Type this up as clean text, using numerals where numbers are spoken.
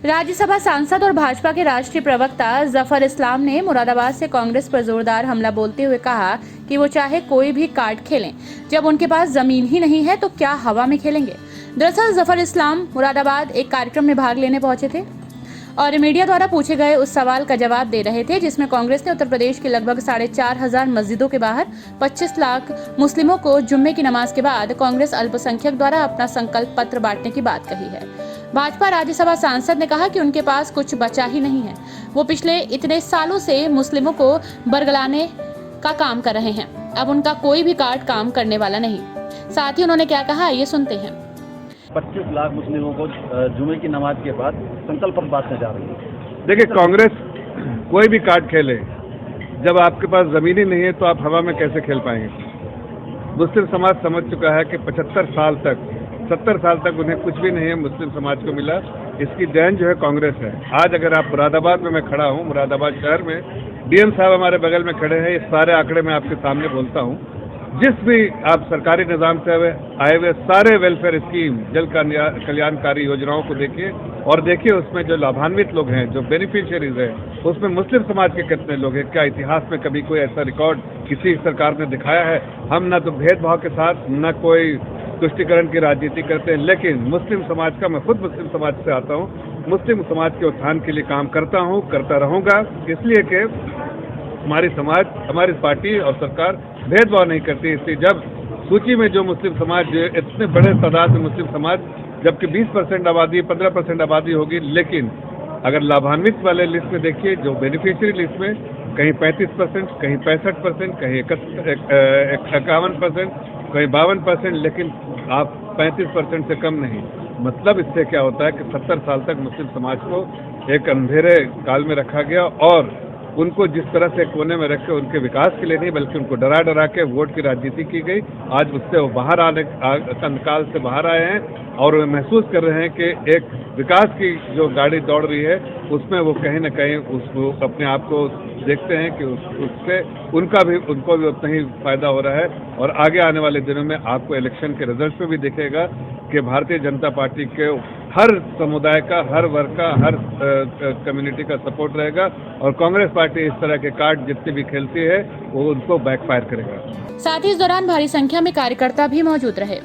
राज्यसभा सांसद और भाजपा के राष्ट्रीय प्रवक्ता जफर इस्लाम ने मुरादाबाद से कांग्रेस पर जोरदार हमला बोलते हुए कहा कि वो चाहे कोई भी कार्ड खेलें, जब उनके पास जमीन ही नहीं है तो क्या हवा में खेलेंगे। दरअसल जफर इस्लाम मुरादाबाद एक कार्यक्रम में भाग लेने पहुंचे थे और मीडिया द्वारा पूछे गए उस सवाल का जवाब दे रहे थे जिसमें कांग्रेस ने उत्तर प्रदेश की लगभग 4,500 मस्जिदों के बाहर 25 लाख मुस्लिमों को जुम्मे की नमाज के बाद कांग्रेस अल्पसंख्यक द्वारा अपना संकल्प पत्र बांटने की बात कही है। भाजपा राज्यसभा सांसद ने कहा कि उनके पास कुछ बचा ही नहीं है। वो पिछले इतने सालों से मुस्लिमों को बरगलाने का काम कर रहे हैं, अब उनका कोई भी कार्ड काम करने वाला नहीं। साथ ही उन्होंने क्या कहा, ये सुनते हैं। 25 लाख मुस्लिमों को जुमे की नमाज के बाद संकल्प पत्र बांटने जा रही है। देखिए, कांग्रेस कोई भी कार्ड खेले, जब आपके पास जमीन ही नहीं है तो आप हवा में कैसे खेल पाएंगे। मुस्लिम समाज समझ चुका है कि 75 साल तक 70 साल तक उन्हें कुछ भी नहीं है मुस्लिम समाज को मिला। इसकी देन जो है कांग्रेस है। आज अगर आप मुरादाबाद में मैं खड़ा हूँ, मुरादाबाद शहर में डीएम साहब हमारे बगल में खड़े हैं, ये सारे आंकड़े मैं आपके सामने बोलता हूँ। जिस भी आप सरकारी निजाम से आए हुए सारे वेलफेयर स्कीम, जल कल्याणकारी योजनाओं को देखिए और देखिए उसमें जो लाभान्वित लोग हैं, जो बेनिफिशियरीज हैं, उसमें मुस्लिम समाज के कितने लोग हैं। क्या इतिहास में कभी कोई ऐसा रिकॉर्ड किसी सरकार ने दिखाया है? हम न तो भेदभाव के साथ न कोई तुष्टिकरण की राजनीति करते हैं, लेकिन मुस्लिम समाज का, मैं खुद मुस्लिम समाज से आता हूँ, मुस्लिम समाज के उत्थान के लिए काम करता हूँ, करता रहूँगा। इसलिए कि हमारी समाज, हमारी पार्टी और सरकार भेदभाव नहीं करती। इसलिए जब सूची में जो मुस्लिम समाज, इतने बड़े तादाद में मुस्लिम समाज, जबकि 20% आबादी, 15% आबादी होगी, लेकिन अगर लाभान्वित वाले लिस्ट में देखिए, जो बेनिफिशियरी लिस्ट में कहीं 35%, कहीं 65%, कहीं 51%, कहीं 52%, लेकिन आप 35% से कम नहीं। मतलब इससे क्या होता है कि 70 साल तक मुस्लिम समाज को एक अंधेरे काल में रखा गया और उनको जिस तरह से कोने में रख के उनके विकास के लिए नहीं, बल्कि उनको डरा डरा के वोट की राजनीति की गई। आज उससे वो बाहर अंधकाल से बाहर आए हैं और वे महसूस कर रहे हैं कि एक विकास की जो गाड़ी दौड़ रही है उसमें वो कहीं न कहीं उसको अपने आप को देखते हैं कि उससे उनको भी उतना ही फायदा हो रहा है। और आगे आने वाले दिनों में आपको इलेक्शन के रिजल्ट में भी दिखेगा कि भारतीय जनता पार्टी के हर समुदाय का, हर वर्ग का, हर कम्युनिटी का सपोर्ट रहेगा और कांग्रेस पार्टी इस तरह के कार्ड जितने भी खेलती है वो उनको बैकफायर करेगा। साथ ही इस दौरान भारी संख्या में कार्यकर्ता भी मौजूद रहे।